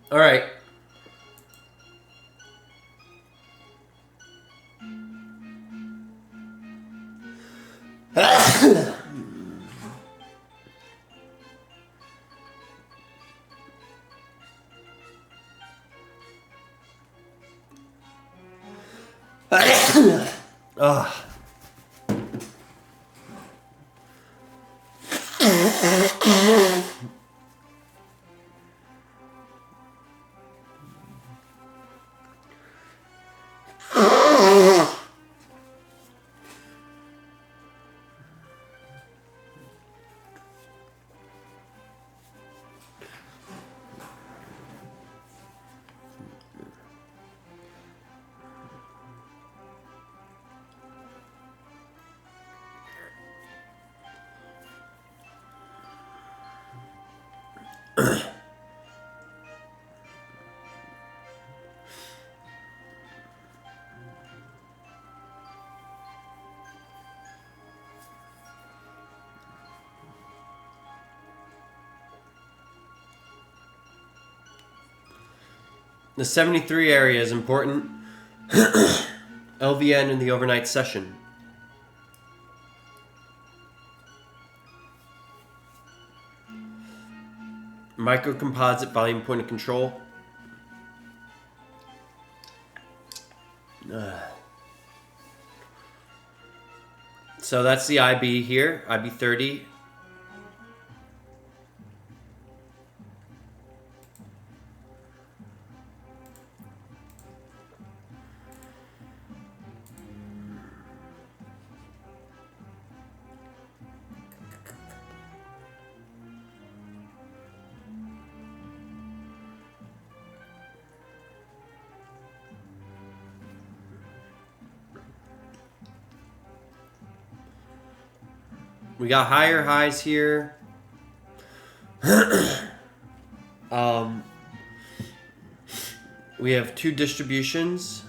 All right. Ah. The 73 area is important. LVN in the overnight session. Microcomposite volume point of control. So that's the IB here, IB 30. We got higher highs here. We have two distributions.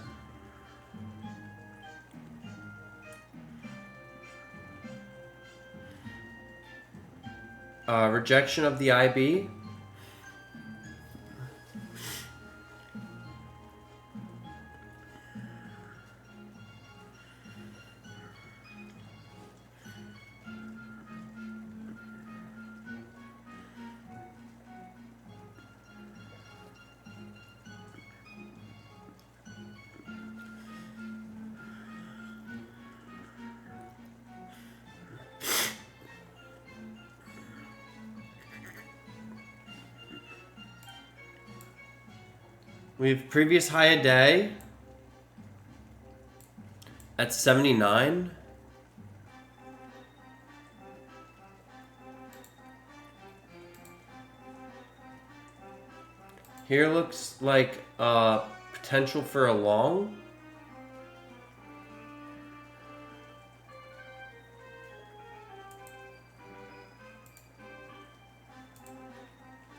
Rejection of the IB. We have previous high a day at 79. Here looks like potential for a long.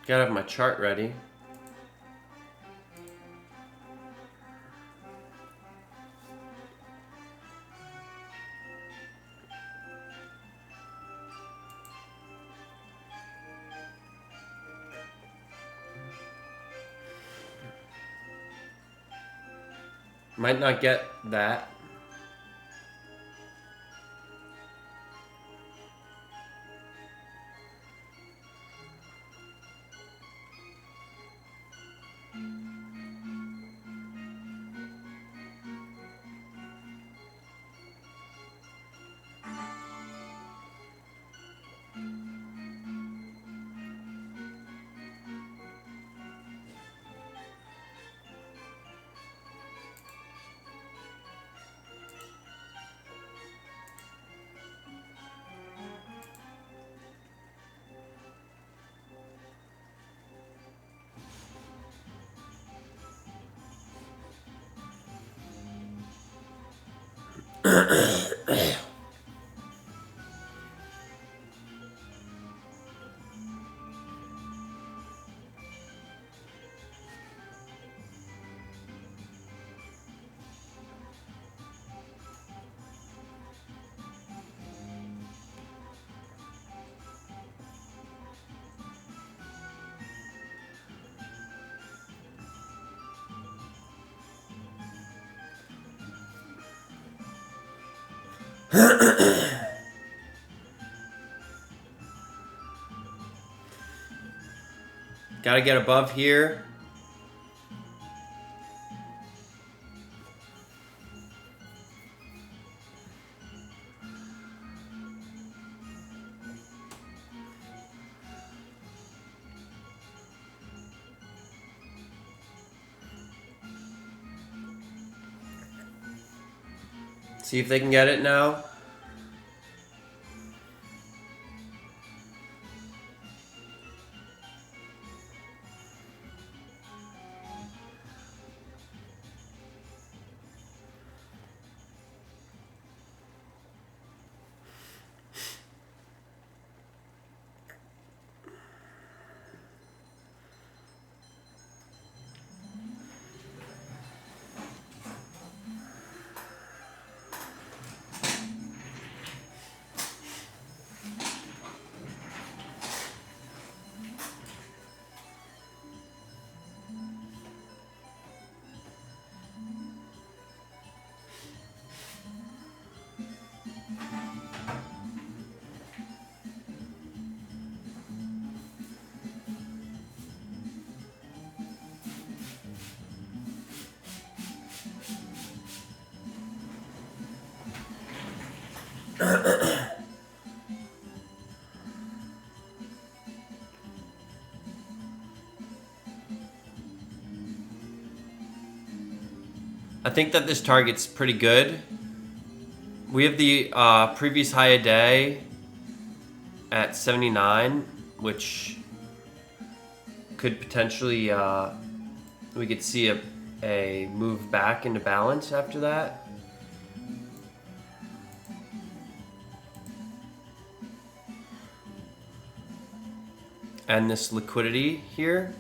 Gotta have my chart ready. Might not get that. Gotta get above here. See if they can get it now. I think that this target's pretty good. We have the previous high a day at 79, which could potentially, we could see a move back into balance after that. And this liquidity here.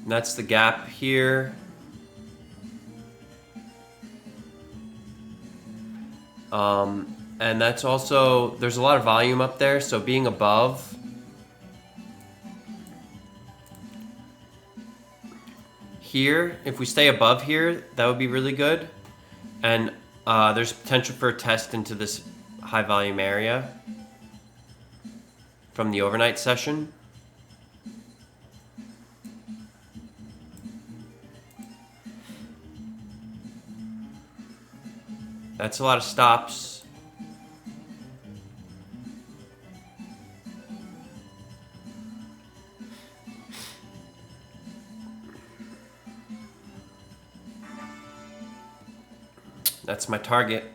And that's the gap here. And that's also, there's a lot of volume up there, so being above here, if we stay above here, that would be really good. And there's potential for a test into this high volume area from the overnight session. That's a lot of stops. That's my target.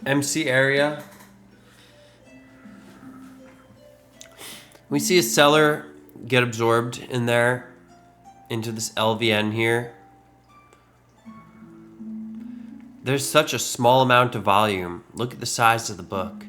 MC area. We see a seller get absorbed in there into this LVN here. There's such a small amount of volume. Look at the size of the book.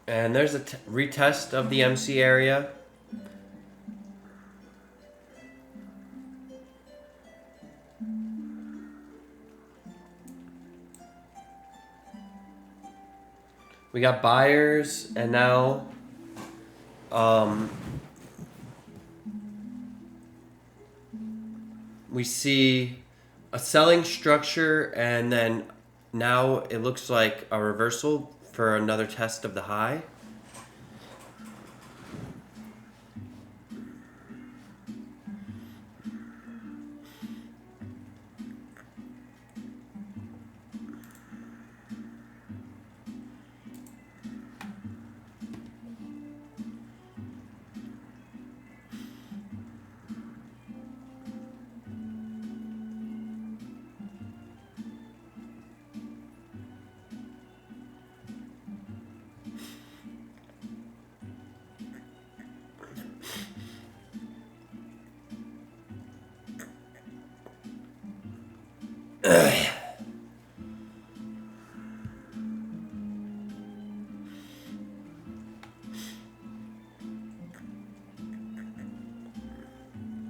And there's a retest of the MC area. We got buyers, and now we see a selling structure, and then now it looks like a reversal for another test of the high.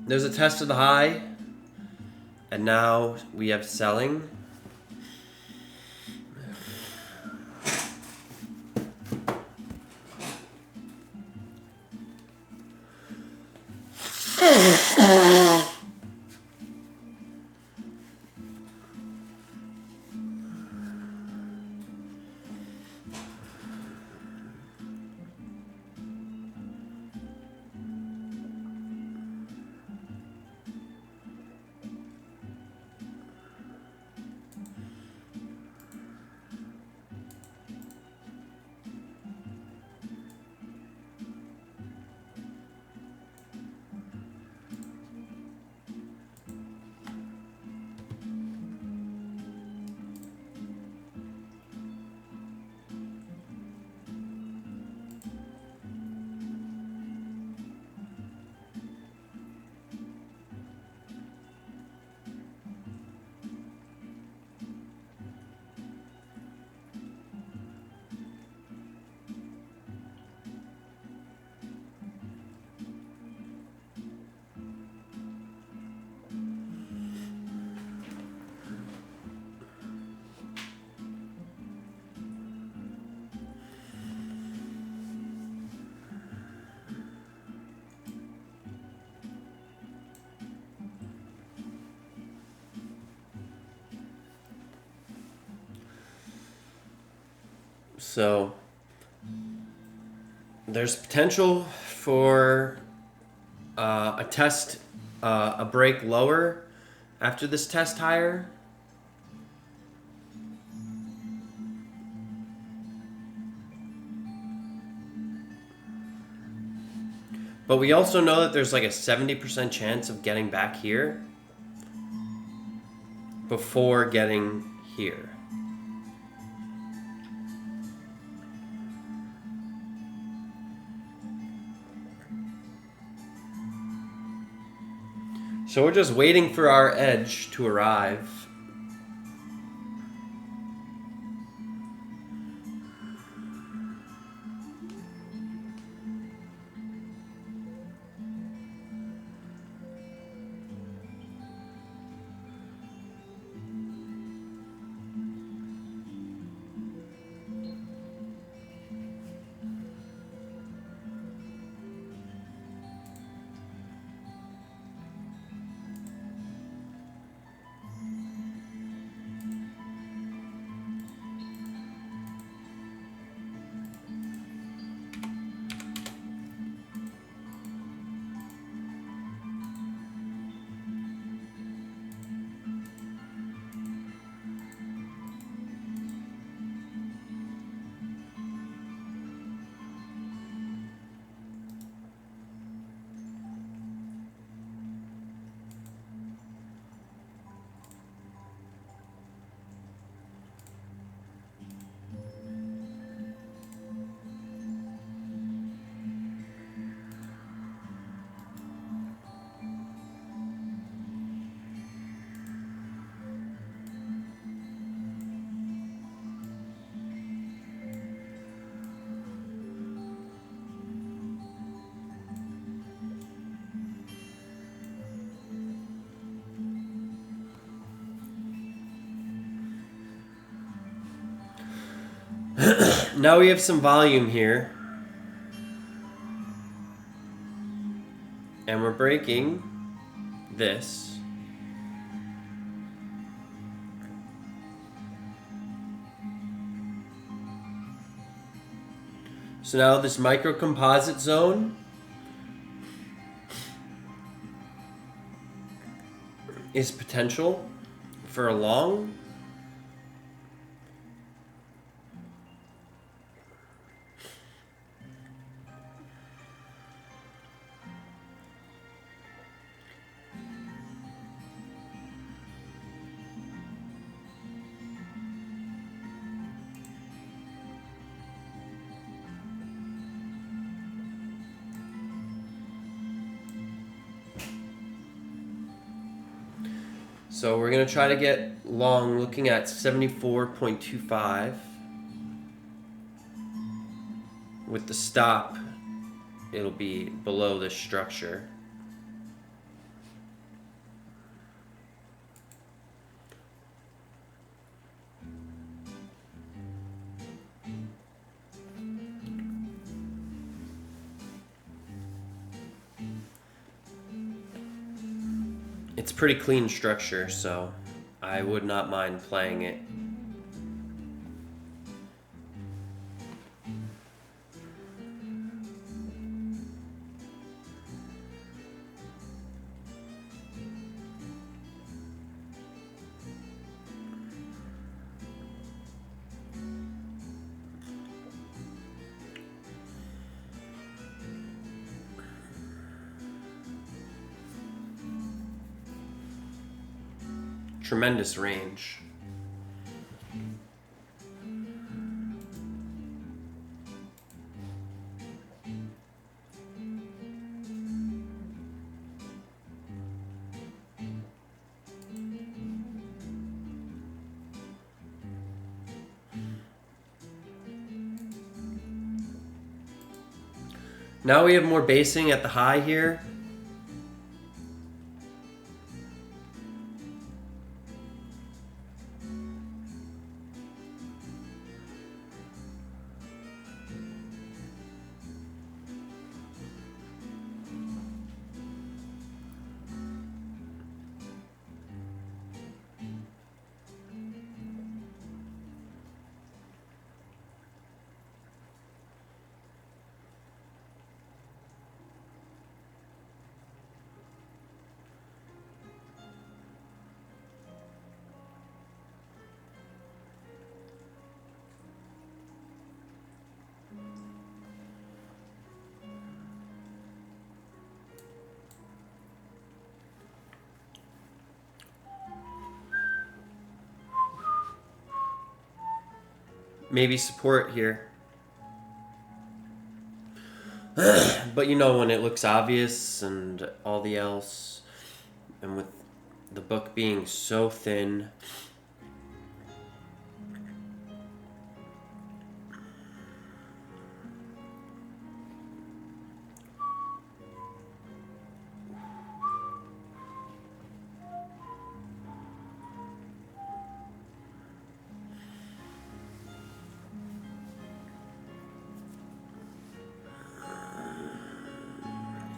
There's a test of the high, and now we have selling. So there's potential for a test, a break lower after this test higher. But we also know that there's like a 70% chance of getting back here before getting here. So we're just waiting for our edge to arrive. Now we have some volume here. And we're breaking this. So now this micro composite zone is potential for a long. So we're going to try to get long looking at 74.25. With the stop, it'll be below this structure. It's a pretty clean structure, so I would not mind playing it. Tremendous range. Now we have more basing at the high here. maybe support here. But you know, when it looks obvious and all the else, and with the book being so thin,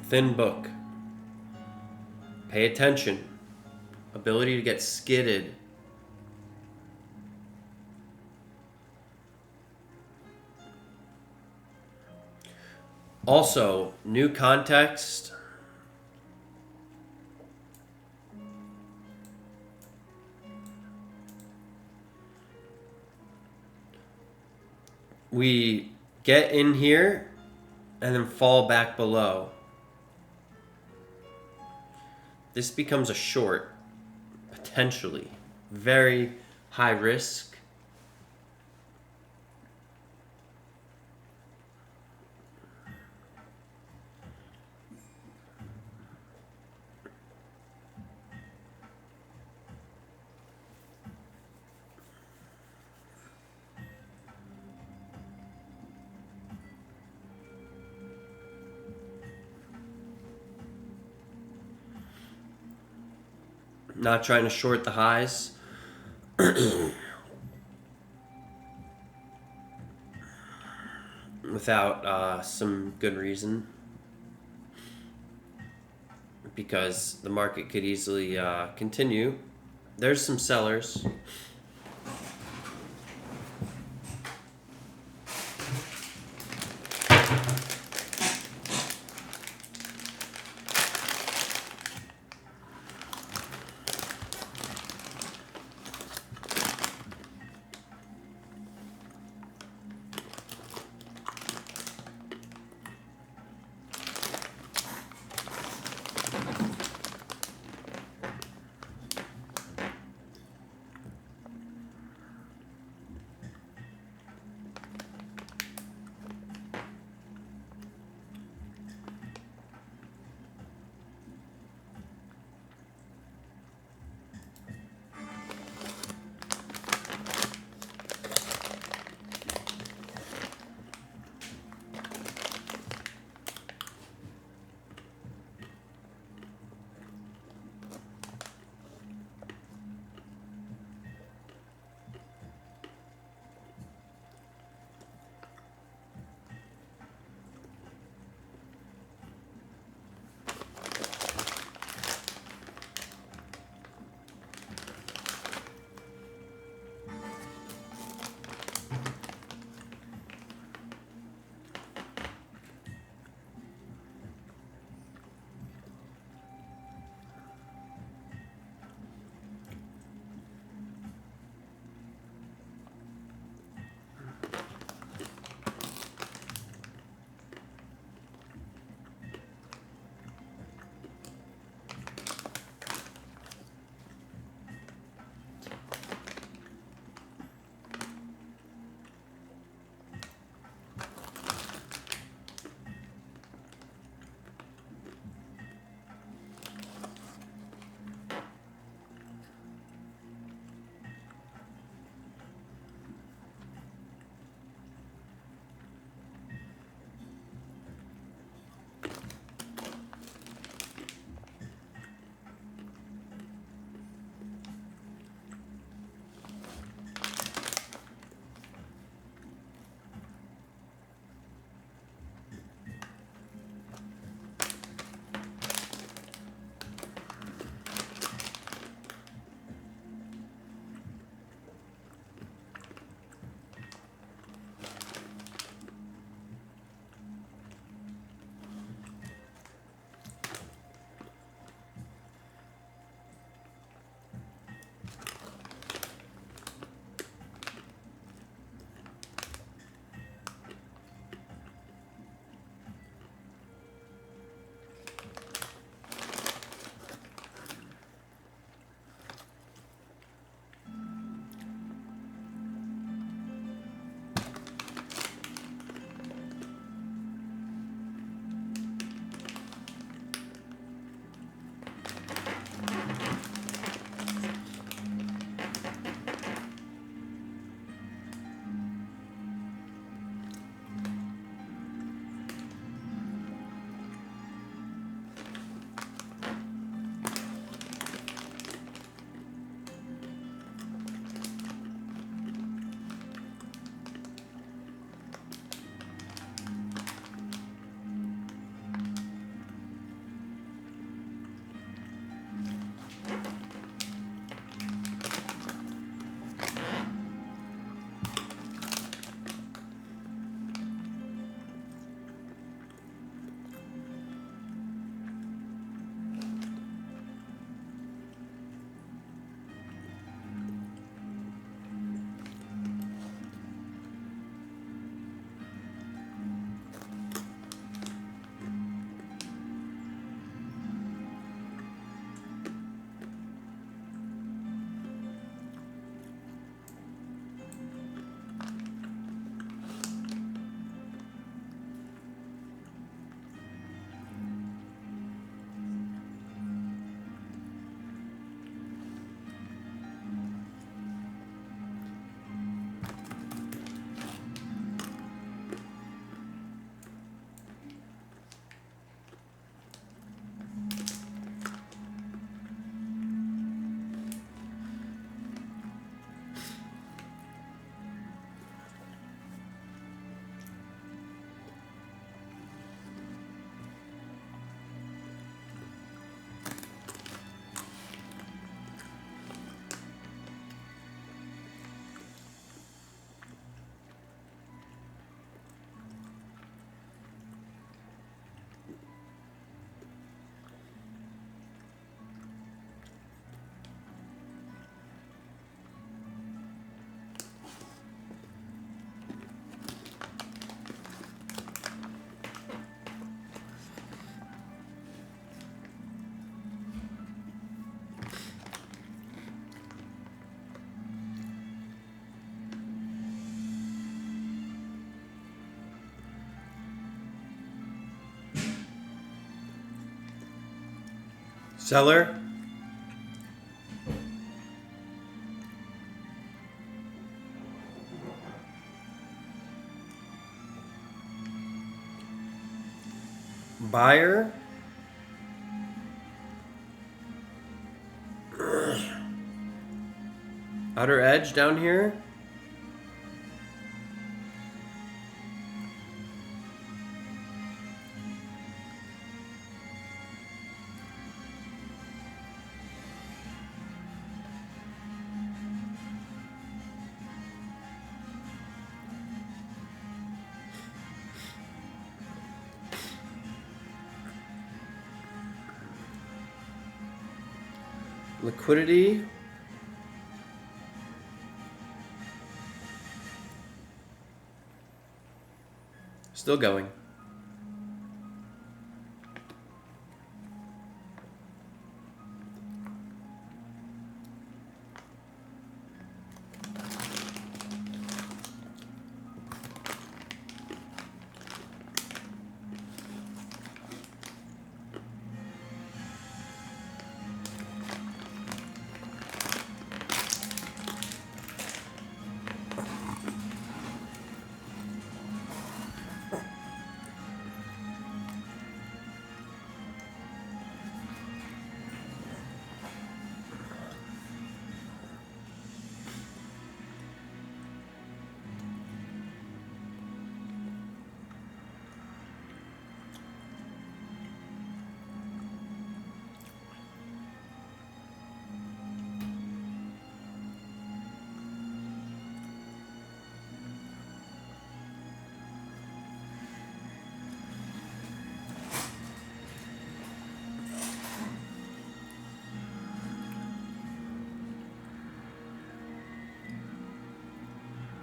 thin book. Pay attention. Ability to get skidded. Also, new context. We get in here and then fall back below. This becomes a short, potentially. Very high risk. Not trying to short the highs. Without some good reason. Because the market could easily continue. There's some sellers. Seller. Buyer. Outer edge down here. Liquidity. Still going.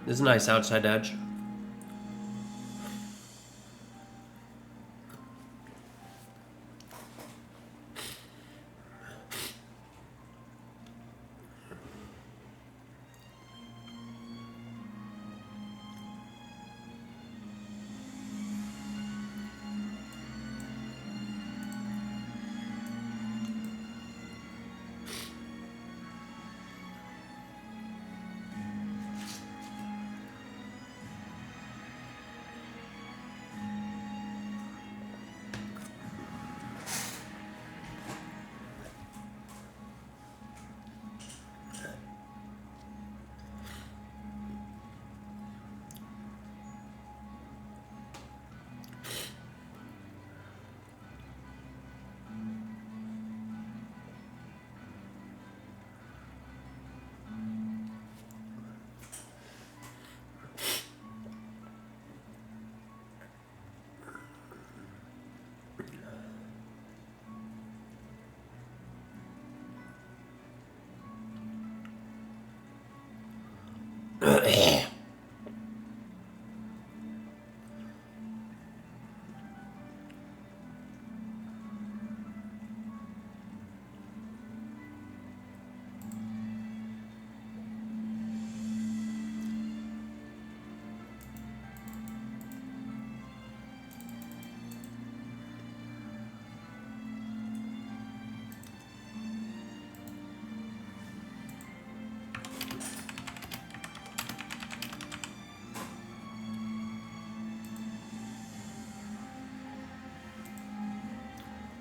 This is a nice outside edge.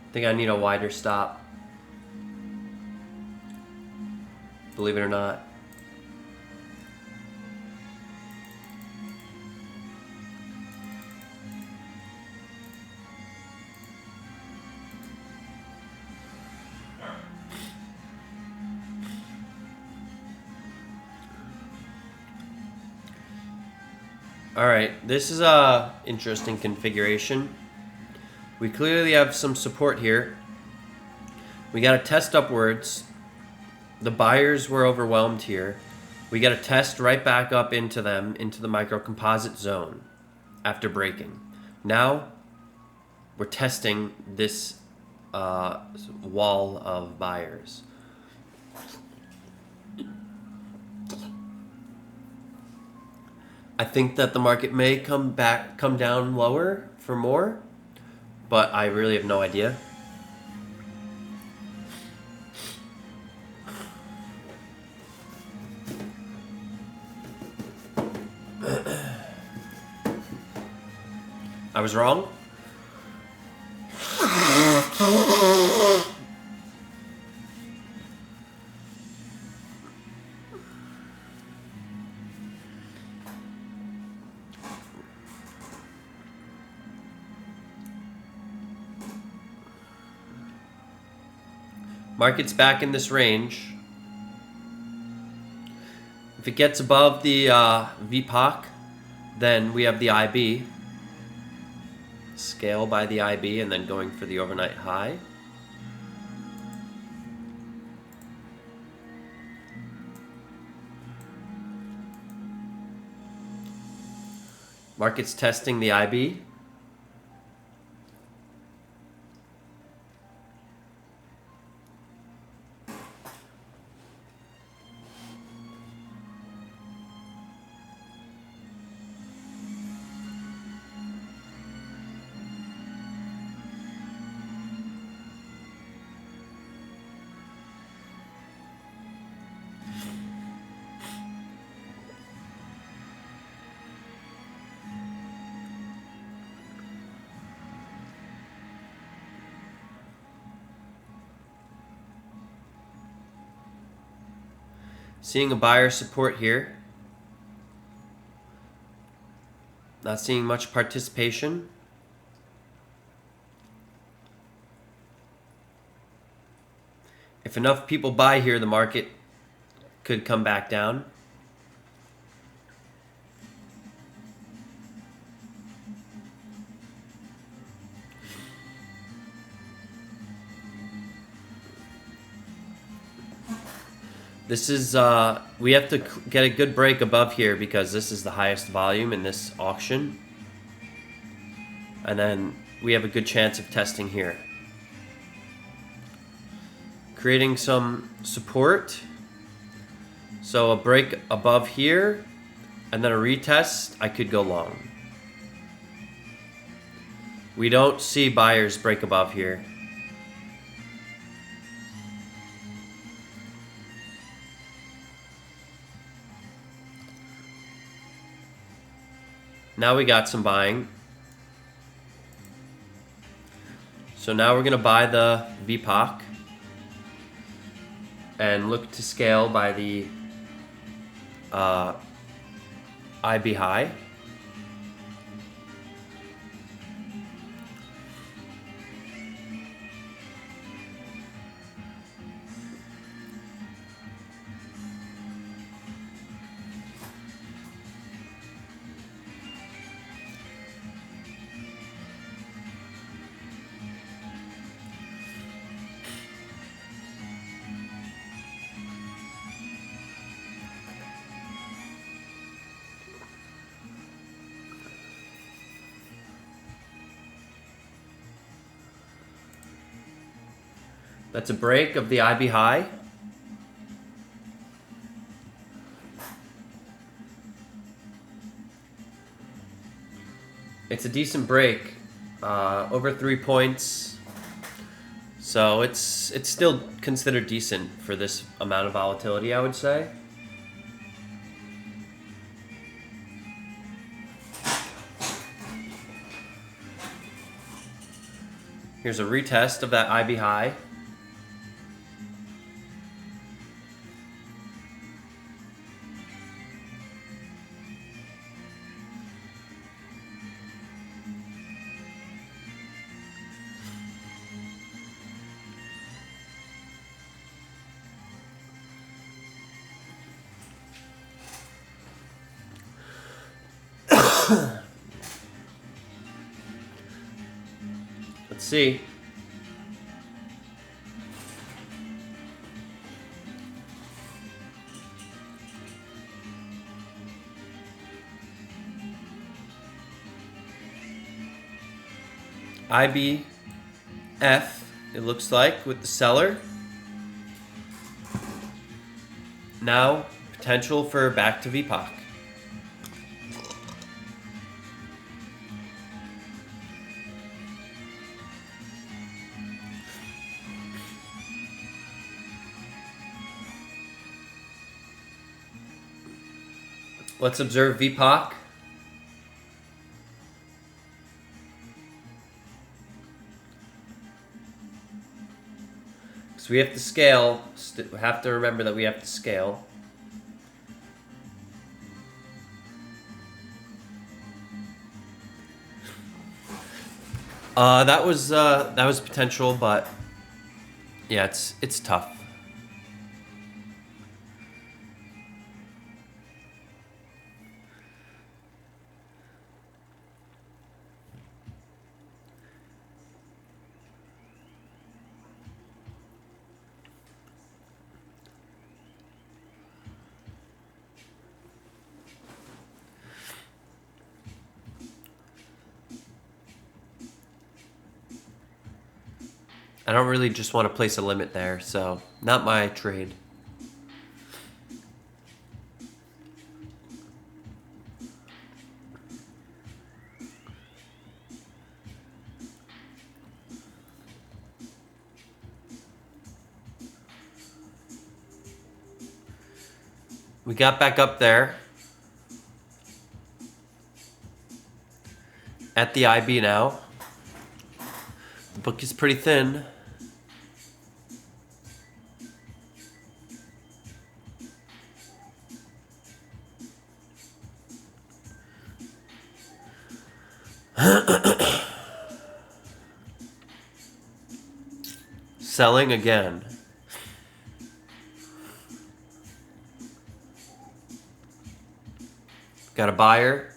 I think I need a wider stop. Believe it or not. All right, this is a interesting configuration. We clearly have some support here. We got to test upwards. The buyers were overwhelmed here. We got to test right back up into them, into the micro composite zone after breaking. Now we're testing this wall of buyers. I think that the market may come down lower for more, but I really have no idea. I was wrong. Market's back in this range. If it gets above the VPOC, then we have the IB. Scale by the IB and then going for the overnight high. Market's testing the IB. Seeing a buyer support here. Not seeing much participation. If enough people buy here, the market could come back down. This is, we have to get a good break above here because this is the highest volume in this auction. And then we have a good chance of testing here. Creating some support. So a break above here and then a retest, I could go long. We don't see buyers break above here. Now we got some buying. So now we're going to buy the VPOC and look to scale by the IB high. That's a break of the IB high. It's a decent break, over 3 points. So it's still considered decent for this amount of volatility, I would say. Here's a retest of that IB high. Let's see. IBF, it looks like, with the seller. Now, potential for back to VPOC. Let's observe VPOC. So we have to scale. We have to remember that we have to scale. That was potential, but yeah, it's tough. I don't really just want to place a limit there, so not my trade. We got back up there at the IB now. The book is pretty thin. Selling again. Got a buyer.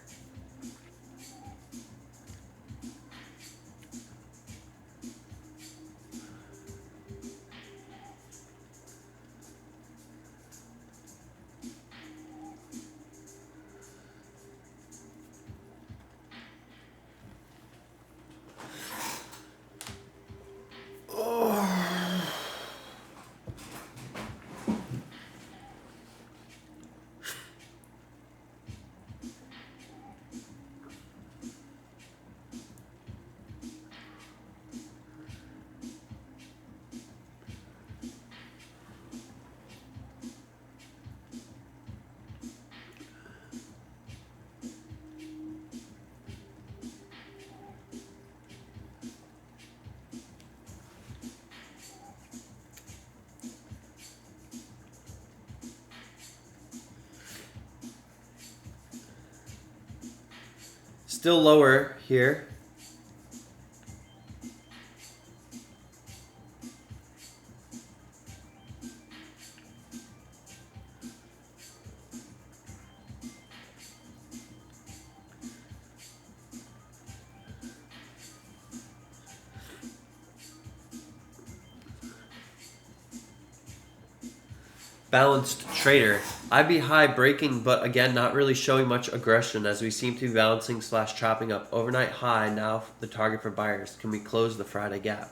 Still lower here. Balanced trader. IB high breaking, but again, not really showing much aggression as we seem to be balancing / chopping up. Overnight high, now the target for buyers. Can we close the Friday gap?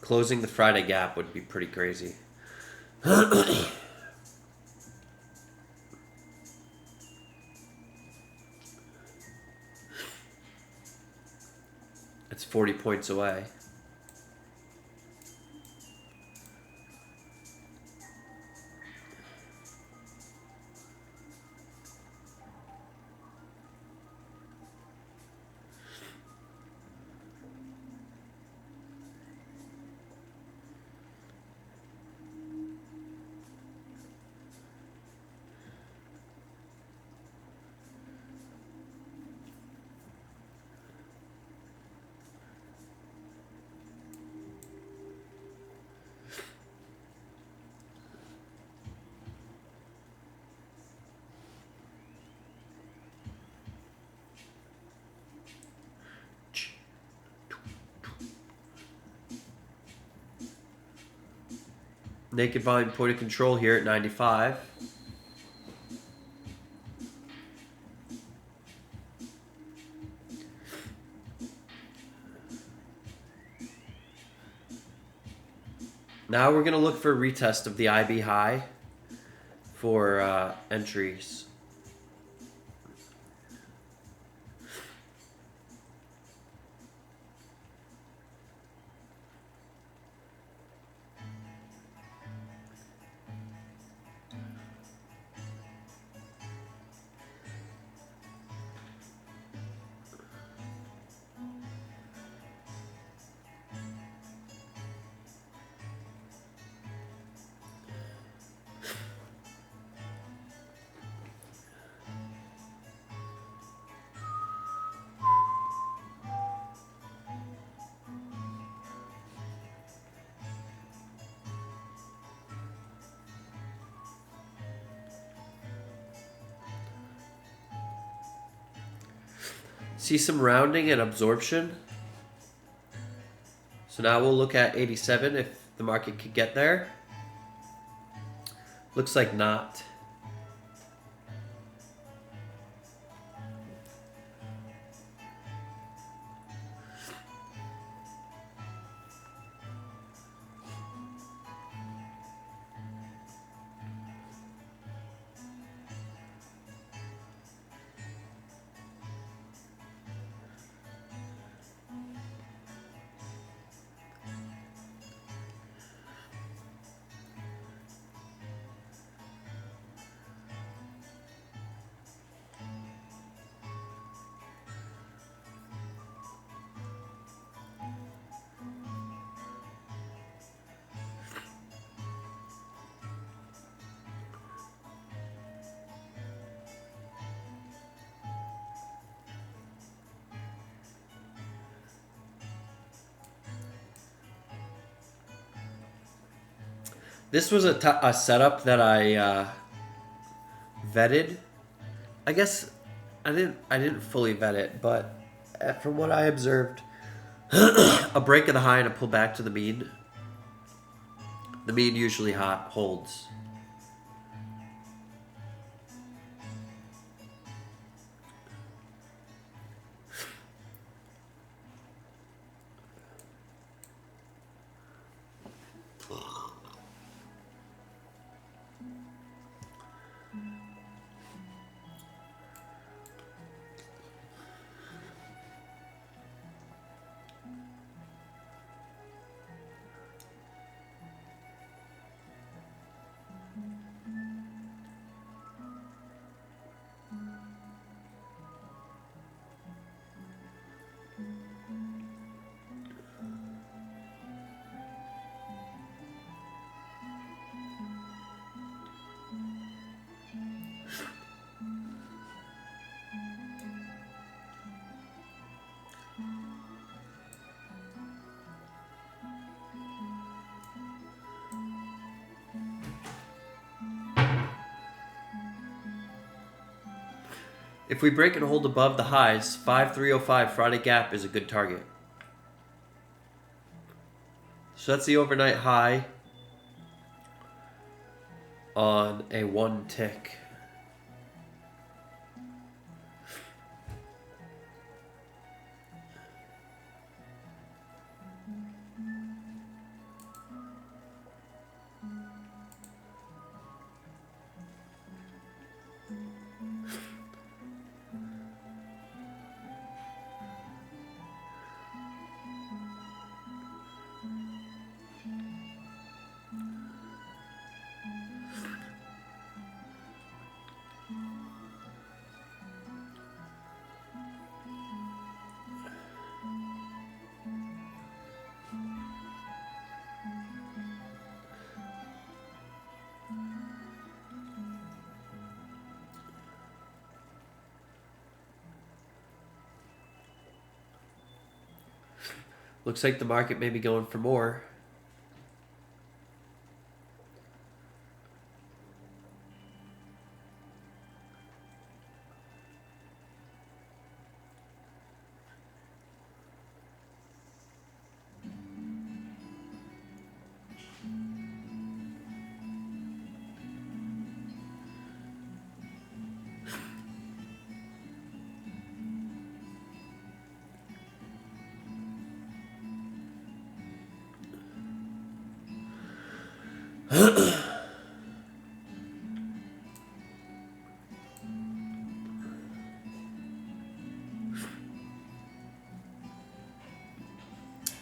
Closing the Friday gap would be pretty crazy. It's 40 points away. Naked volume point of control here at 95. Now we're going to look for a retest of the IB high for entries. See some rounding and absorption. So now we'll look at 87 if the market could get there. Looks like not. This was a setup that I vetted. I guess I didn't fully vet it, but from what I observed, a break of the high and a pull back to the mean. The mean usually holds. If we break and hold above the highs, 5305 Friday gap is a good target. So that's the overnight high on a one tick. Looks like the market may be going for more.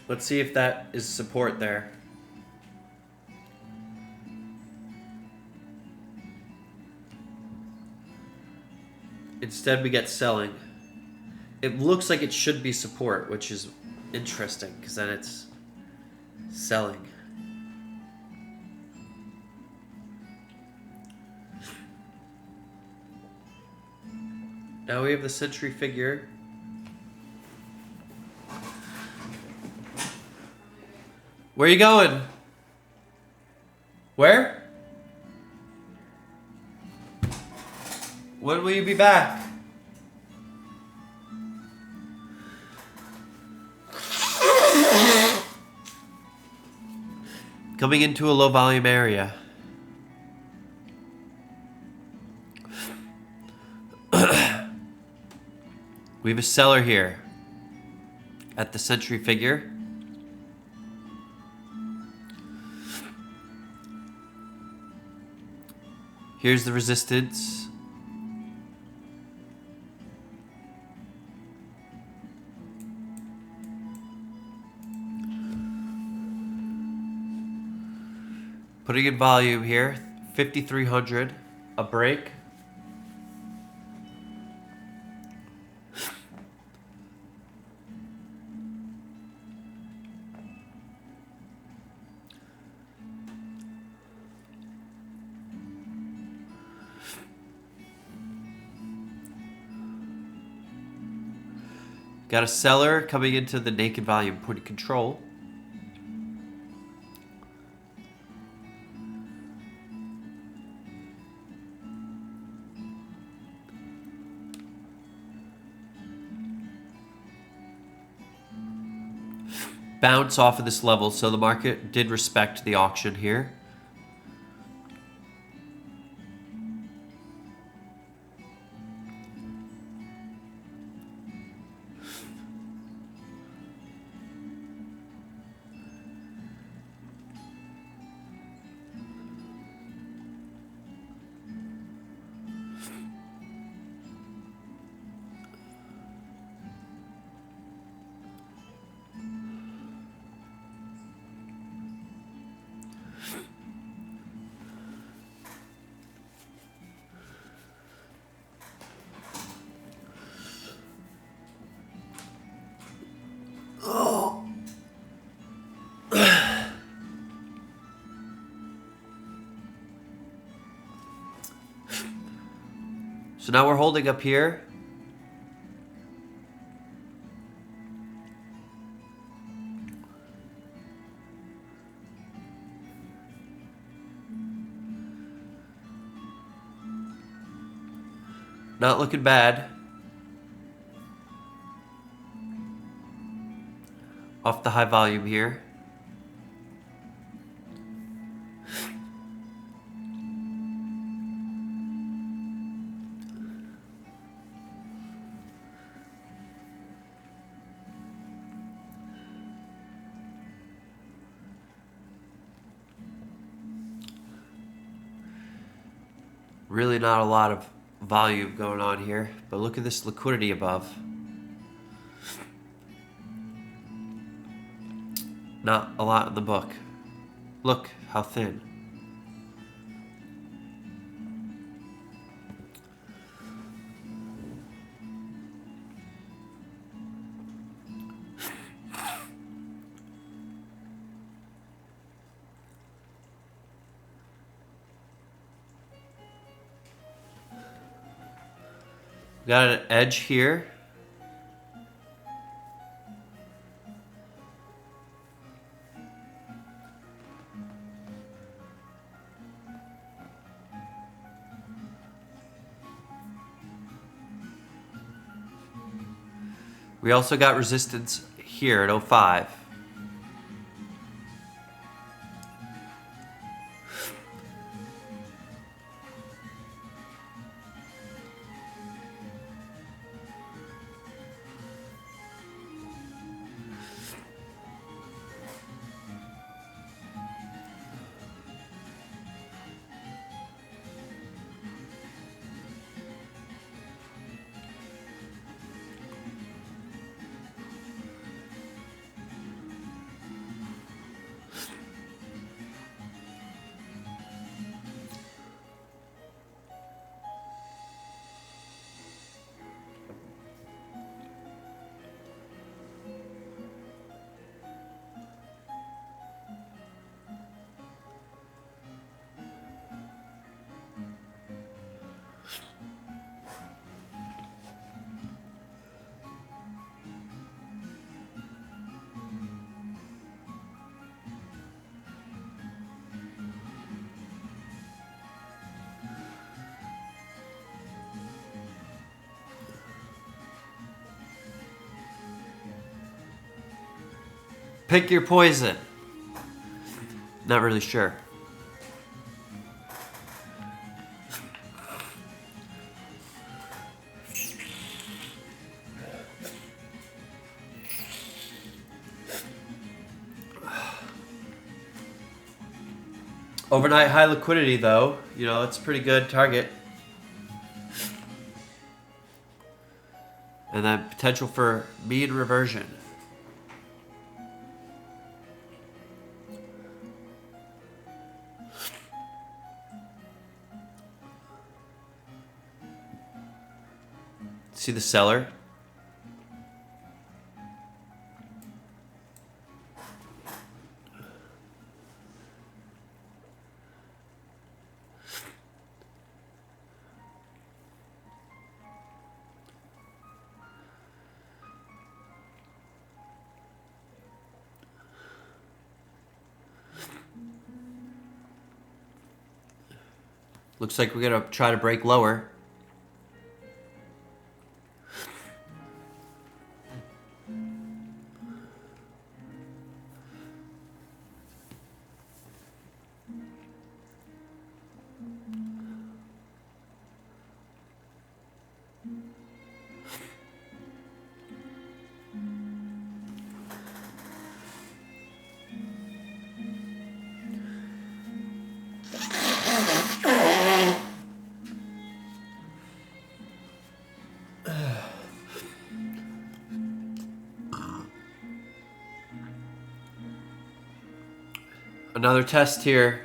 Let's see if that is support there. Instead, we get selling. It looks like it should be support, which is interesting, because then it's selling. Now we have the century figure. Where are you going? Where? When will you be back? Coming into a low volume area. We have a seller here at the century figure. Here's the resistance. Putting in volume here, 5,300, a break. Got a seller coming into the naked volume, putting control. Bounce off of this level, so the market did respect the auction here. So now we're holding up here. Not looking bad. Off the high volume here. Really not a lot of volume going on here, but look at this liquidity above. Not a lot in the book. Look how thin. Got an edge here. We also got resistance here at 05. Pick your poison. Not really sure. Overnight high liquidity, though, you know, it's a pretty good target. And then potential for mean reversion. See the seller? Looks like we're gonna try to break lower. Another test here.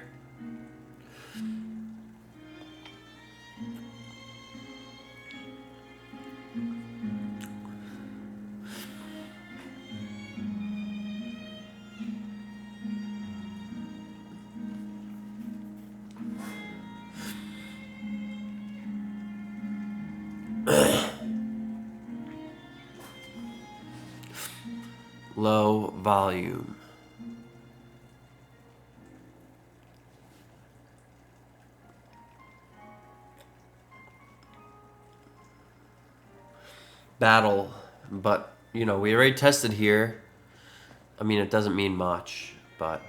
Low volume. Battle, but you know, we already tested here. I mean, it doesn't mean much, but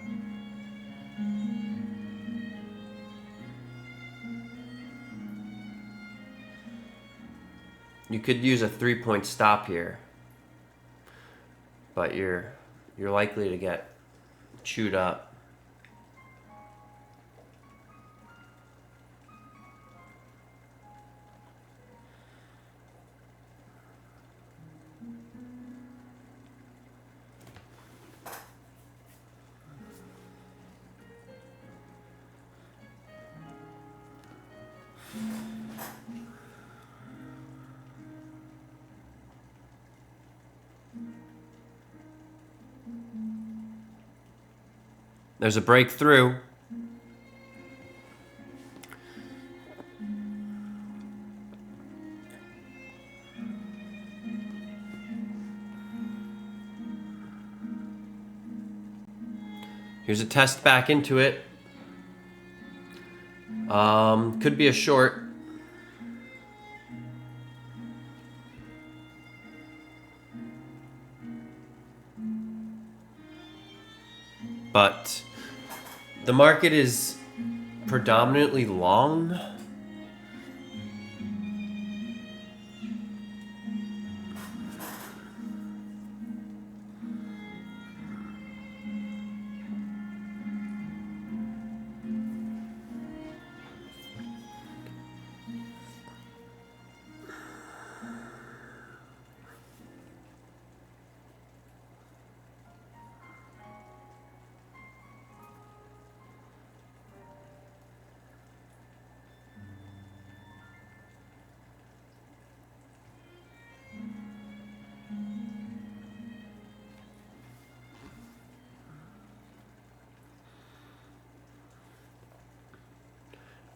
you could use a 3-point stop here, but you're likely to get chewed up. There's a breakthrough. Here's a test back into it. Could be a short. But the market is predominantly long.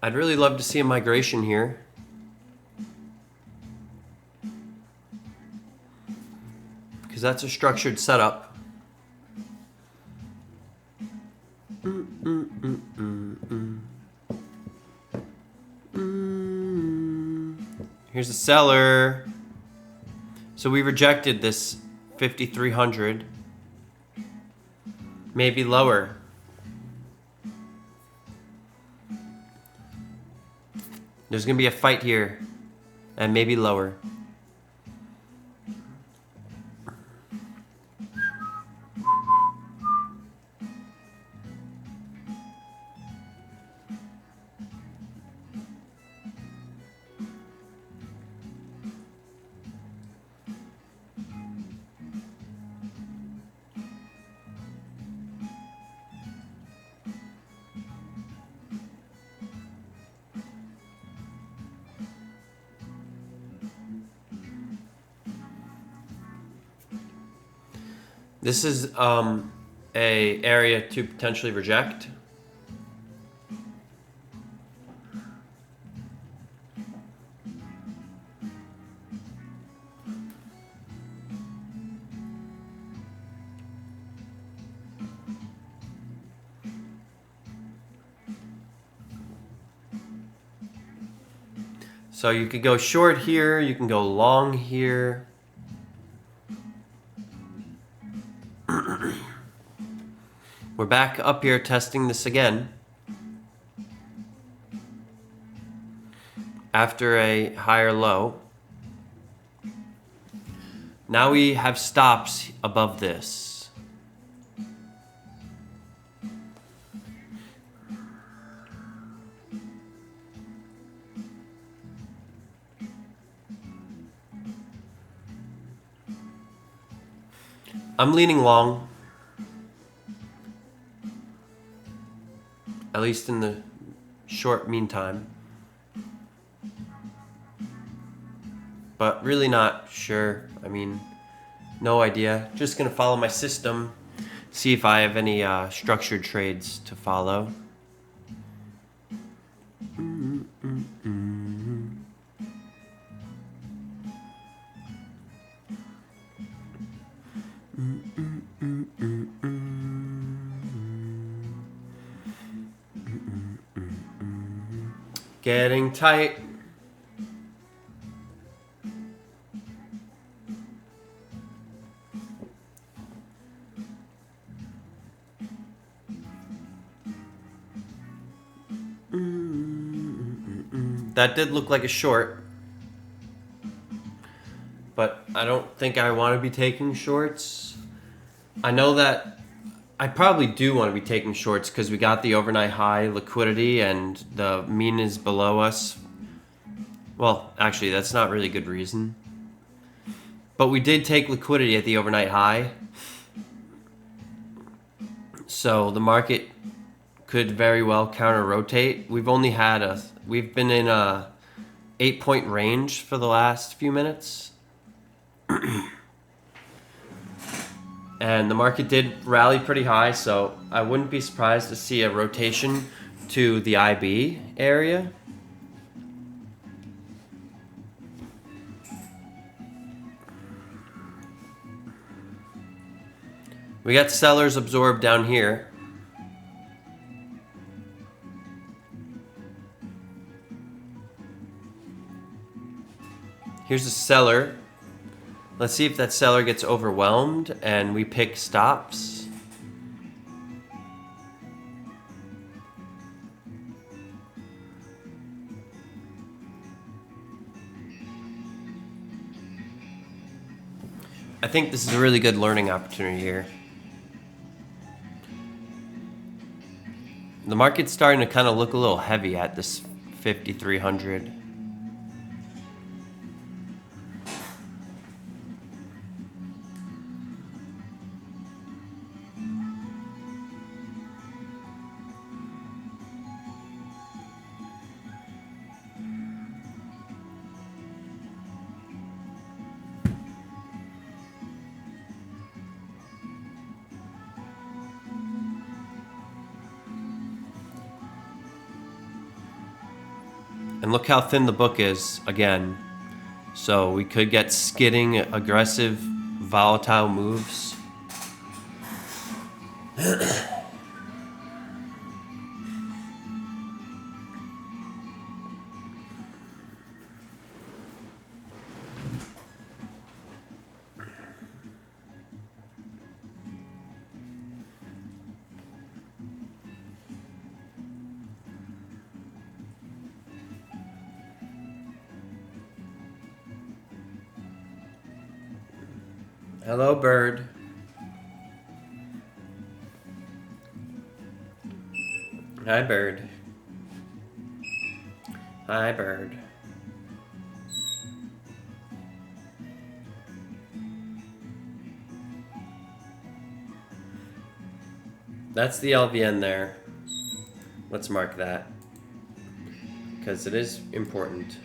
I'd really love to see a migration here. Because that's a structured setup. Here's the seller. So we rejected this 5,300. maybe lower. There's gonna be a fight here, and maybe lower. This is a area to potentially reject. So you could go short here, you can go long here. We're back up here testing this again. After a higher low. Now we have stops above this. I'm leaning long. At least in the short meantime. But really not sure. I mean, no idea. Just gonna follow my system. See if I have any structured trades to follow. Getting tight. That did look like a short. But I don't think I want to be taking shorts. I know that I probably do want to be taking shorts because we got the overnight high liquidity and the mean is below us. Well, actually, that's not really a good reason. But we did take liquidity at the overnight high. So the market could very well counter-rotate. We've been in a 8-point range for the last few minutes. And the market did rally pretty high, so I wouldn't be surprised to see a rotation to the IB area. We got sellers absorbed down here. Here's a seller. Let's see if that seller gets overwhelmed and we pick stops. I think this is a really good learning opportunity here. The market's starting to kind of look a little heavy at this 5,300. And look how thin the book is again. So we could get skidding, aggressive, volatile moves. Hello, bird. Hi, bird. Hi, bird. That's the LVN there. Let's mark that, because it is important.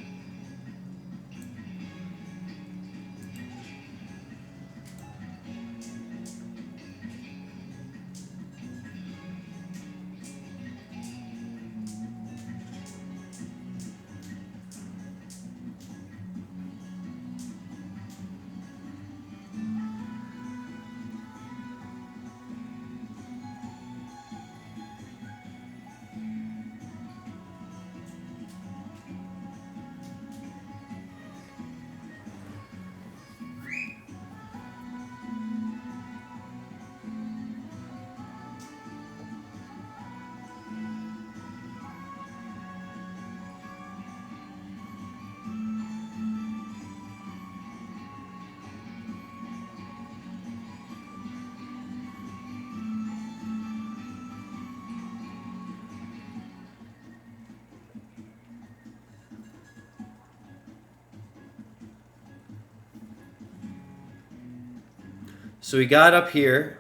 So we got up here,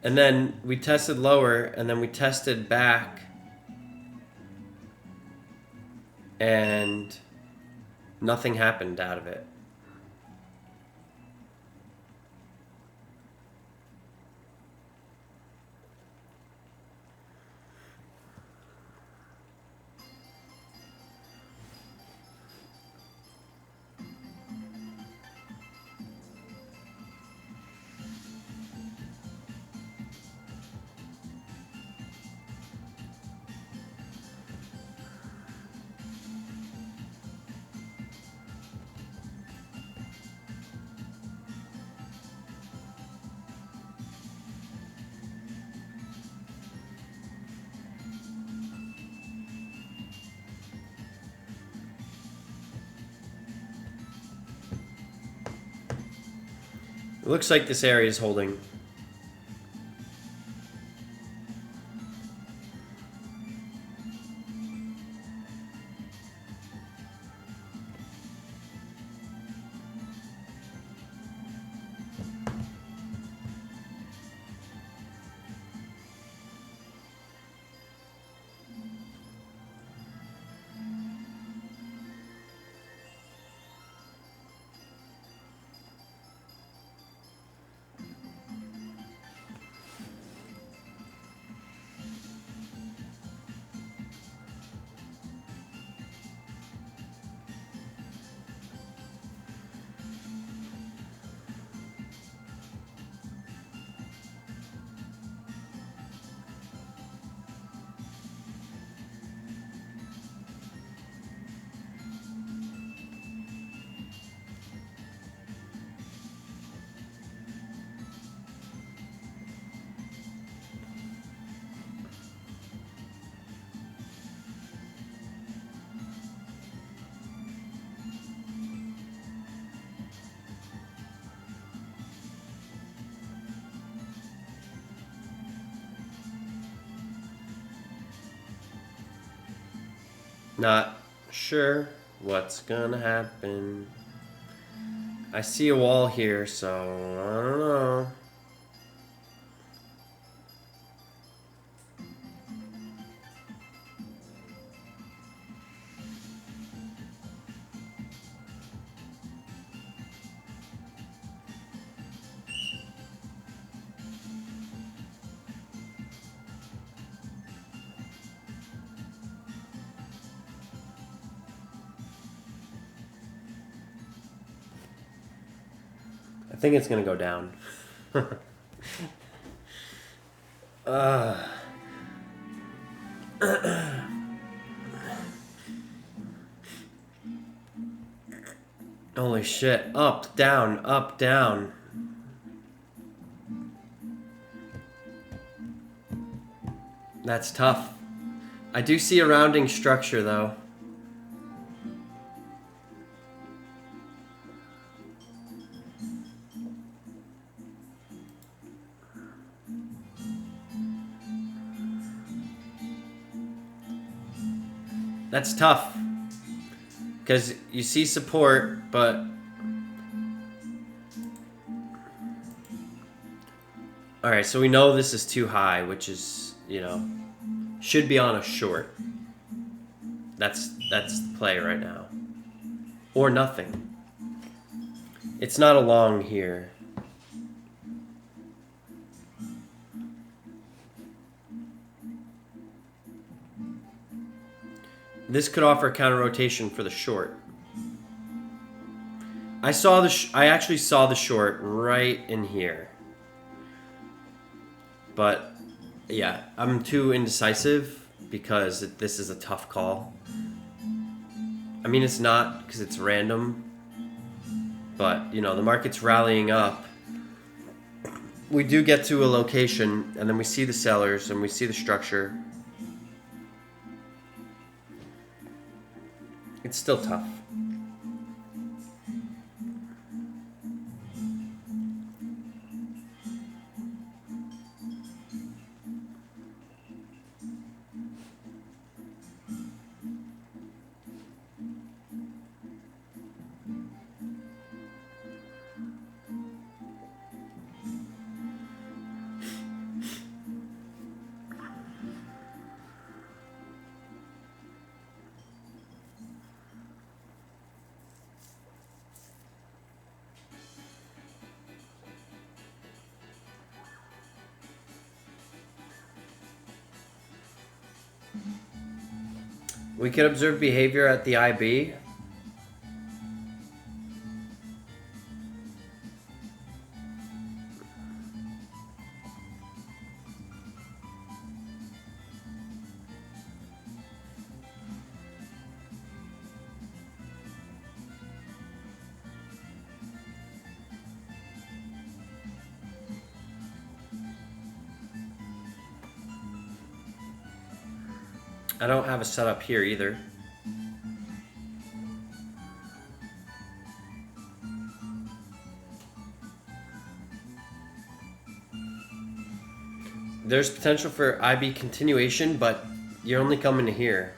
and then we tested lower, and then we tested back, and nothing happened out of it. It looks like this area is holding. Not sure what's gonna happen. I see a wall here, so I don't know. I think it's gonna go down. Holy shit. Up, down, up, down. That's tough. I do see a rounding structure, though. That's tough. Because you see support, but... Alright, so we know this is too high, which is, you know, should be on a short. That's the play right now. Or nothing. It's not a long here. This could offer a counter rotation for the short. I actually saw the short right in here. But yeah, I'm too indecisive because this is a tough call. I mean, it's not because it's random, but you know, the market's rallying up. We do get to a location and then we see the sellers and we see the structure. It's still tough. We could observe behavior at the IB. I don't have a setup here either. There's potential for IB continuation, but you're only coming to here.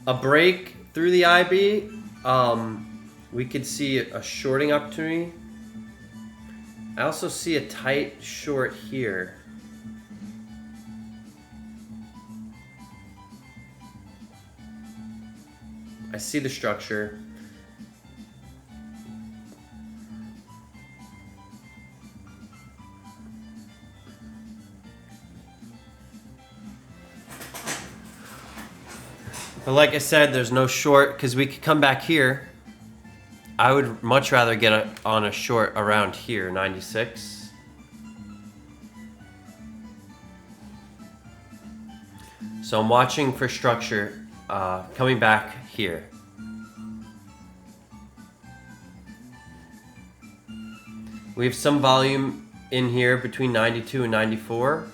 A break through the IB, we could see a shorting opportunity. I also see a tight short here. I see the structure. But like I said, there's no short because we could come back here. I would much rather get on a short around here, 96. So I'm watching for structure coming back here. We have some volume in here between 92 and 94.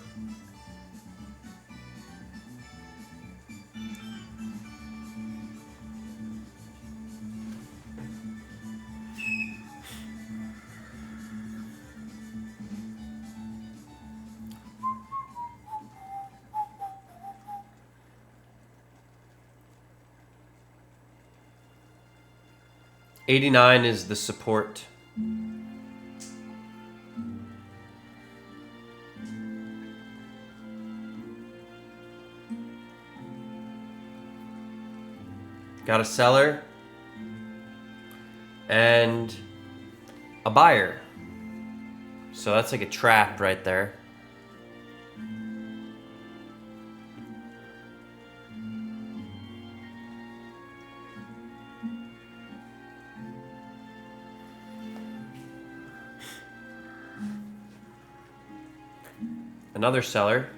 '89 is the support. Got a seller and a buyer. So that's like a trap right there. Another seller.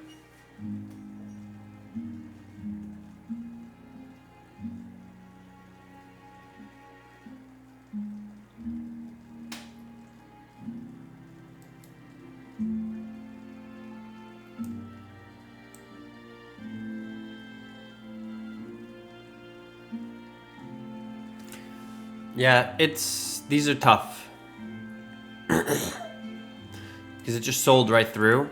Yeah, these are tough. Because it just sold right through.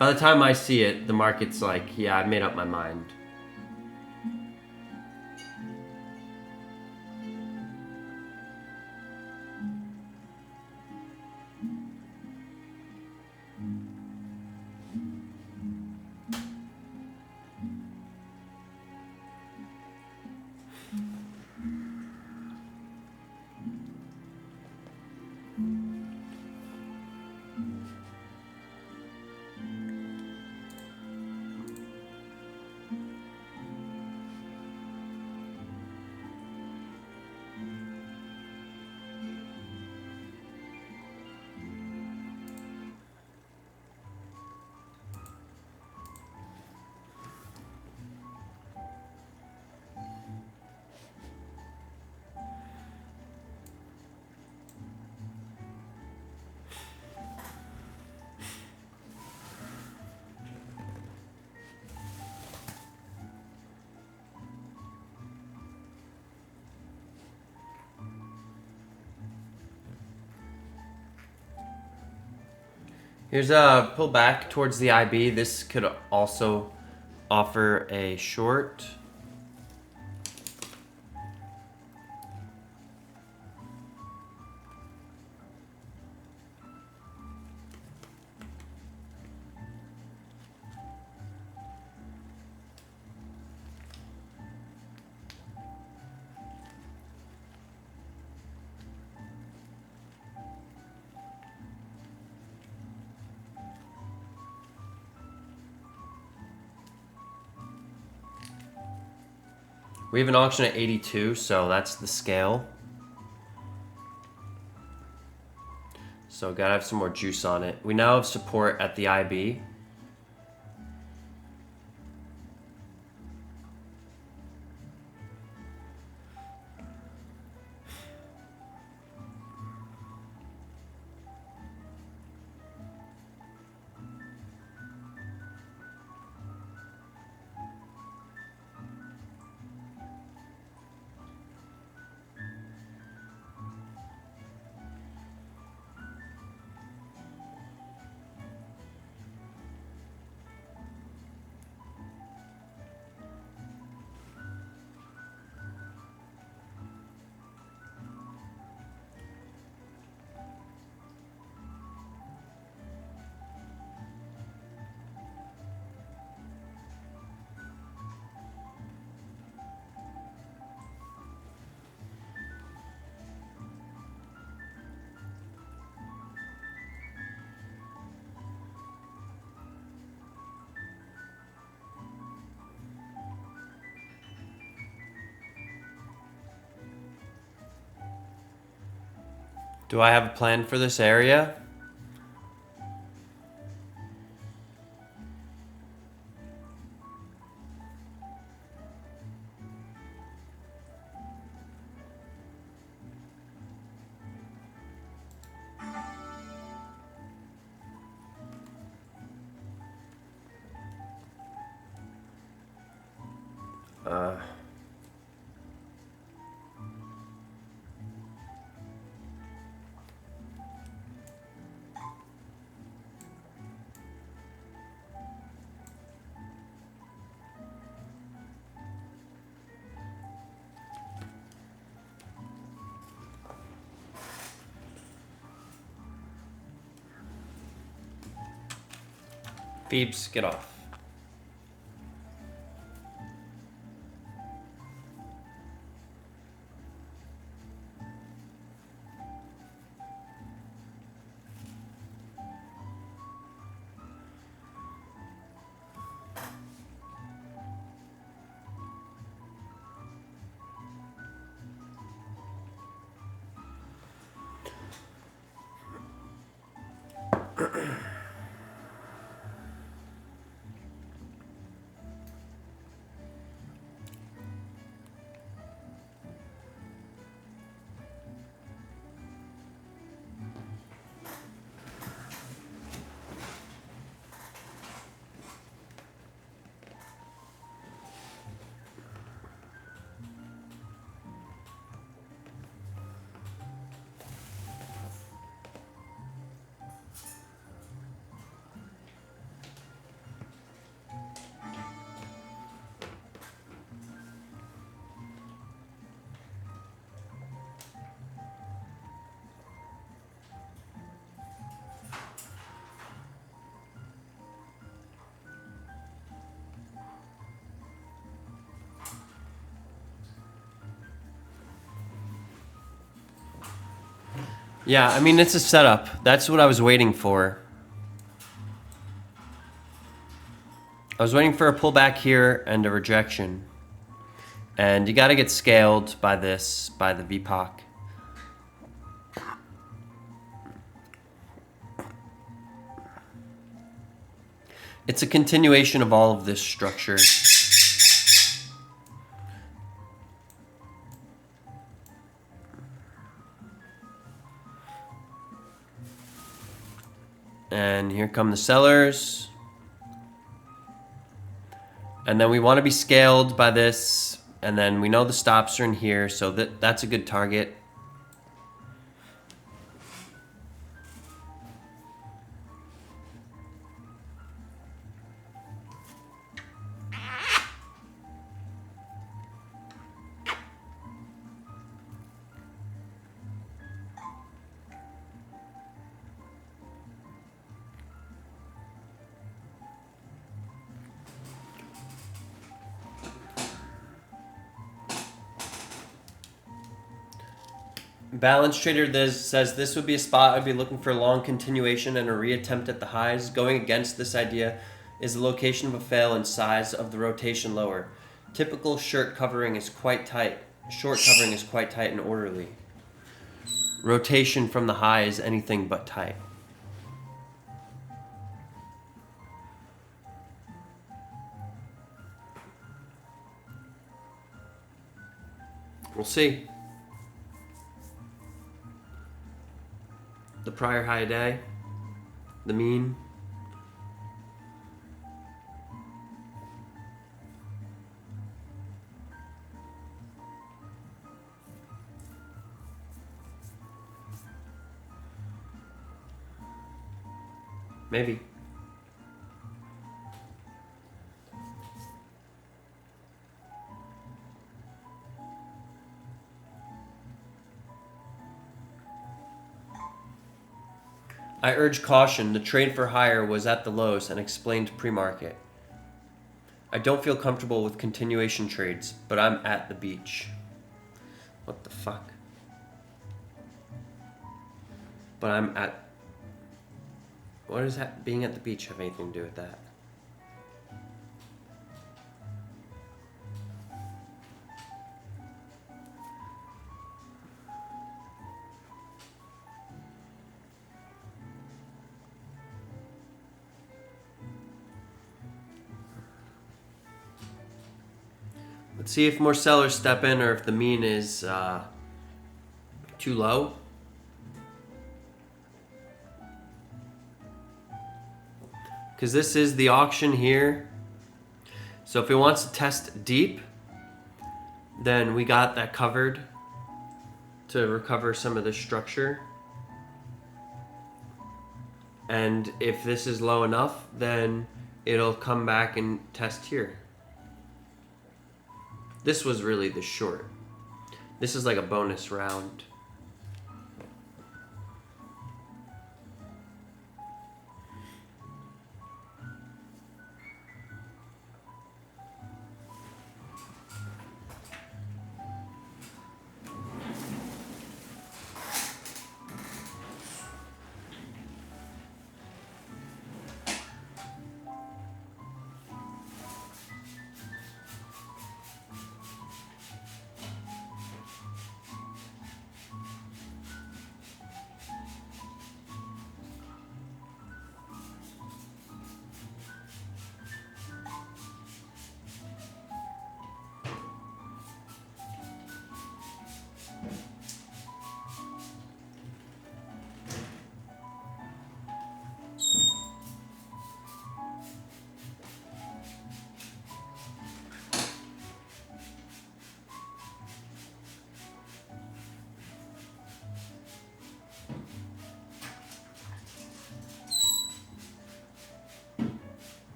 By the time I see it, the market's like, yeah, I made up my mind. Here's a pull back towards the IB. This could also offer a short. We have an auction at 82, so that's the scale. So gotta have some more juice on it. We now have support at the IB. Do I have a plan for this area? Phoebes, get off. Yeah, I mean, it's a setup. That's what I was waiting for. I was waiting for a pullback here and a rejection. And you got to get scaled by this, by the VPOC. It's a continuation of all of this structure. And here come the sellers. And then we want to be scaled by this. And then we know the stops are in here, so that's a good target. Balance Trader says this would be a spot I'd be looking for a long continuation and a reattempt at the highs. Going against this idea is the location of a fail and size of the rotation lower. Typical short covering is quite tight and orderly. Rotation from the high is anything but tight. We'll see. The prior high day, the mean. Maybe. I urge caution. The trade for higher was at the lows and explained pre-market. I don't feel comfortable with continuation trades, but I'm at the beach. What the fuck? But I'm at... What does that being at the beach have anything to do with that? Let's see if more sellers step in or if the mean is too low. Because this is the auction here. So if it wants to test deep, then we got that covered to recover some of the structure. And if this is low enough, then it'll come back and test here. This was really the short. This is like a bonus round.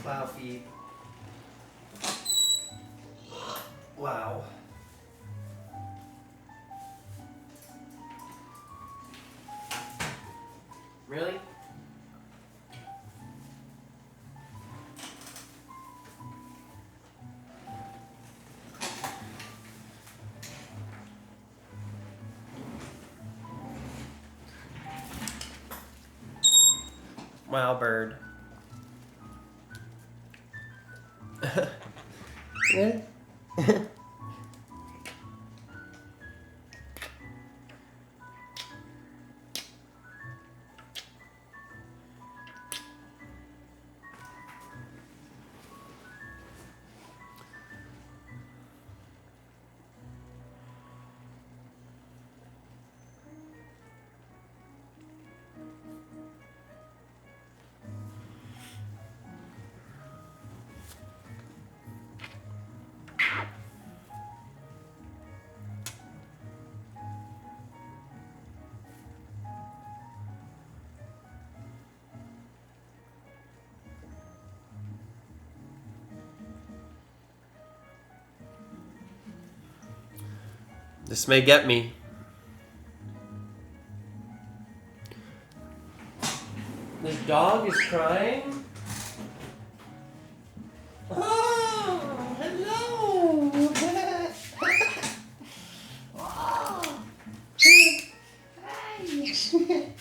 Plow feed. Wow. Really? Wow, bird. Yeah. This may get me. This dog is crying. Oh, hello. Oh. Hey. Hey. Hey.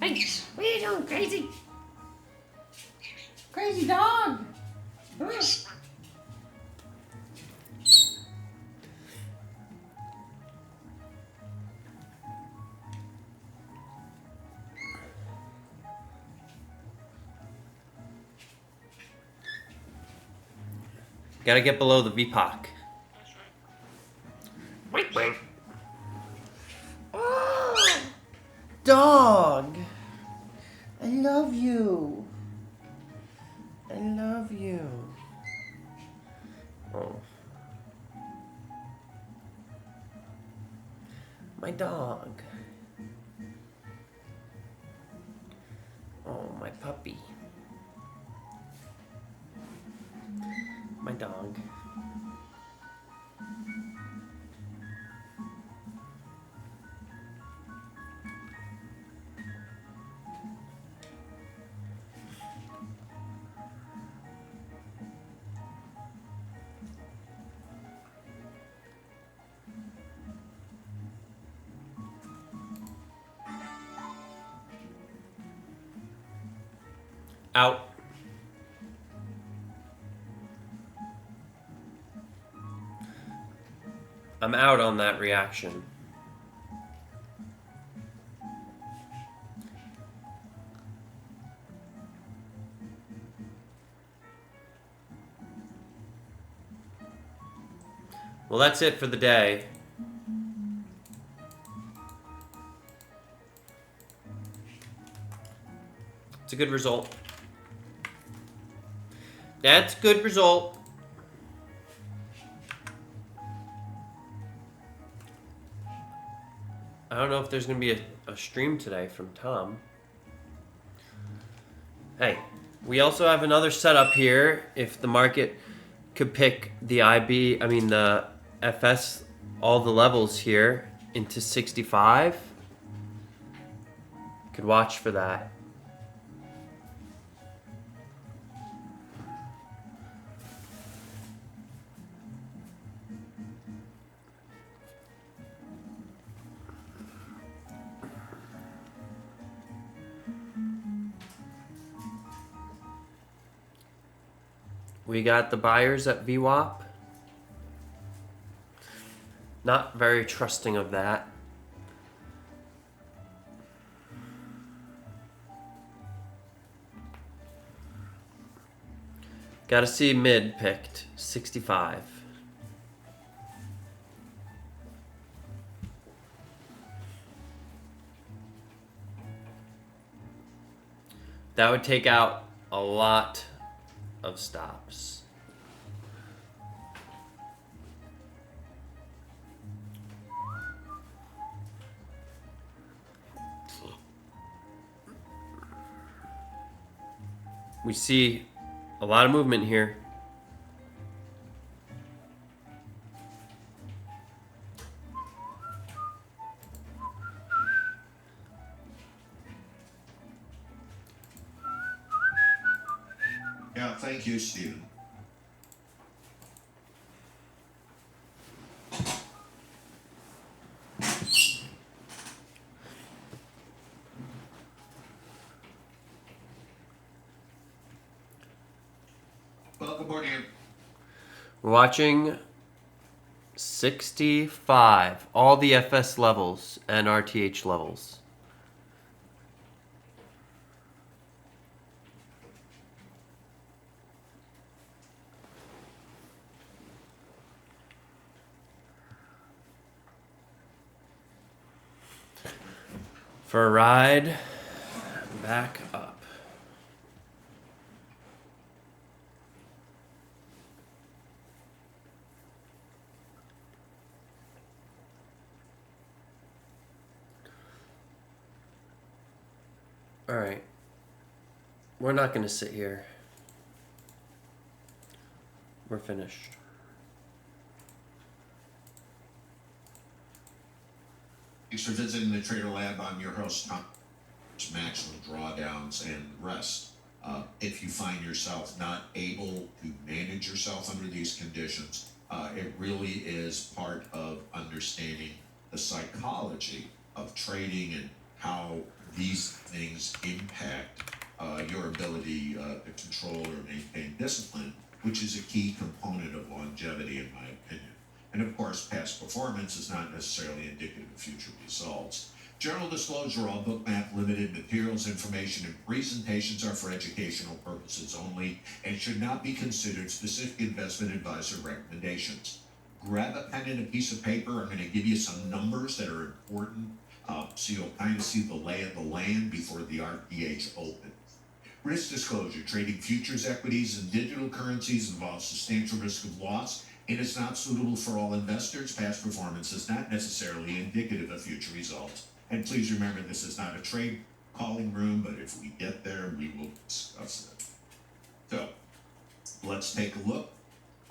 Hey, what are you doing, crazy? Crazy dog. Gotta get below the VPOC. Wait, wait. Oh, dog. I love you. I love you. Oh. My dog. Oh, my puppy. My dog. Out. I'm out on that reaction. Well, that's it for the day. It's a good result. That's a good result. I don't know if there's going to be a stream today from Tom. Hey, we also have another setup here. If the market could pick the the FS, all the levels here into 65, could watch for that. We got the buyers at VWAP. Not very trusting of that. Gotta see mid picked, 65. That would take out a lot of stops. We see a lot of movement here. Yeah, thank you, Stephen. aboard here. We're watching 65, all the FS levels and RTH levels. For a ride back up. All right. We're not going to sit here. We're finished. Thanks for visiting the Trader Lab. I'm your host, Tom. Maximum drawdowns and rest. If you find yourself not able to manage yourself under these conditions, it really is part of understanding the psychology of trading and how these things impact your ability to control or maintain discipline, which is a key component of longevity, in my opinion. And of course, past performance is not necessarily indicative of future results. General disclosure, all Bookmap limited materials, information, and presentations are for educational purposes only and should not be considered specific investment advice or recommendations. Grab a pen and a piece of paper. I'm going to give you some numbers that are important so you'll kind of see the lay of the land before the RTH opens. Risk disclosure, trading futures, equities, and digital currencies involves substantial risk of loss and is not suitable for all investors. Past performance is not necessarily indicative of future results. And please remember, this is not a trade calling room, but if we get there, we will discuss it. So, let's take a look.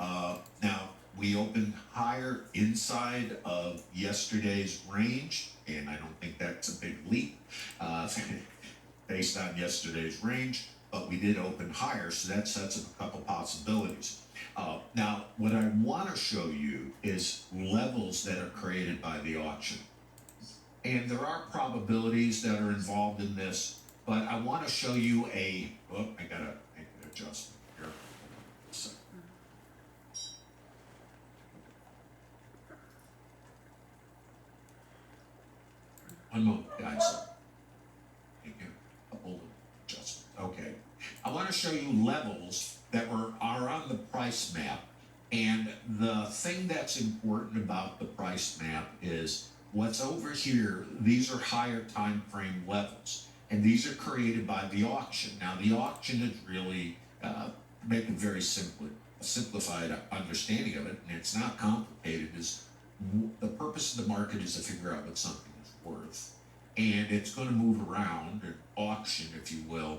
Now, we opened higher inside of yesterday's range, and I don't think that's a big leap based on yesterday's range, but we did open higher, so that sets up a couple possibilities. Now, what I want to show you is levels that are created by the auction. And there are probabilities that are involved in this, but I want to show you I gotta make an adjustment here. So. One moment, guys. Make a couple of adjustments. Okay. I want to show you levels that are on the price map. And the thing that's important about the price map is what's over here. These are higher time frame levels, and these are created by the auction. Now, the auction is really make a very simplified understanding of it, and it's not complicated. Is the purpose of the market is to figure out what something is worth, and it's going to move around an auction, if you will.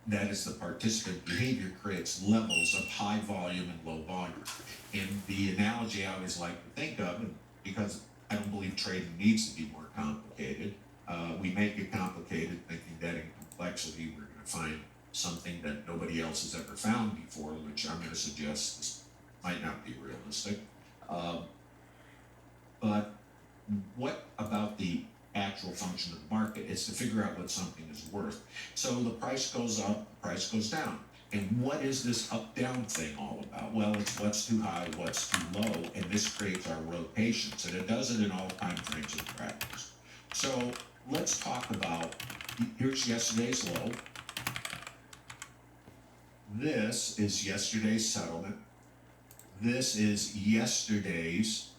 That is, the participant behavior creates levels of high volume and low volume. And the analogy I always like to think of, and because I don't believe trading needs to be more complicated, we make it complicated thinking that in complexity we're going to find something that nobody else has ever found before, which I'm going to suggest might not be realistic. But what about the actual function of the market? It's to figure out what something is worth. So the price goes up, the price goes down. And what is this up-down thing all about? Well, it's what's too high, what's too low, and this creates our rotations. And it does it in all time frames of practice. So let's talk about, here's yesterday's low. This is yesterday's settlement. This is yesterday's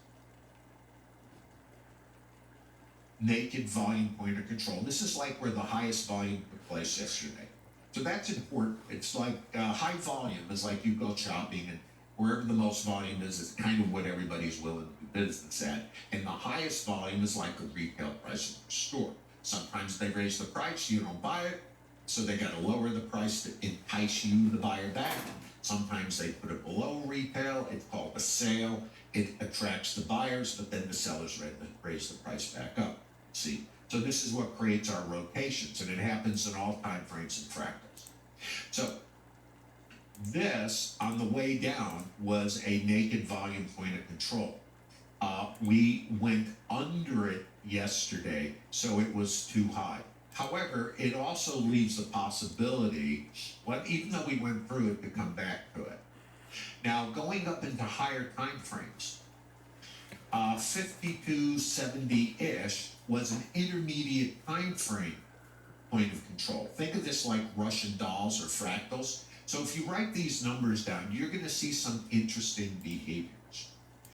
naked volume point of control. This is like where the highest volume took place yesterday. So that's important. It's like high volume is like you go shopping, and wherever the most volume is kind of what everybody's willing to do business at. And the highest volume is like a retail price in the store. Sometimes they raise the price, you don't buy it, so they got to lower the price to entice you, the buyer, back. Sometimes they put it below retail. It's called a sale. It attracts the buyers, but then the sellers raise the price back up. See? So this is what creates our rotations, and it happens in all time frames and fractals. So this, on the way down, was a naked volume point of control. We went under it yesterday, so it was too high. However, it also leaves the possibility, even though we went through it, to come back to it. Now, going up into higher time frames, 5270-ish was an intermediate time frame point of control. Think of this like Russian dolls or fractals. So if you write these numbers down, you're going to see some interesting behaviors.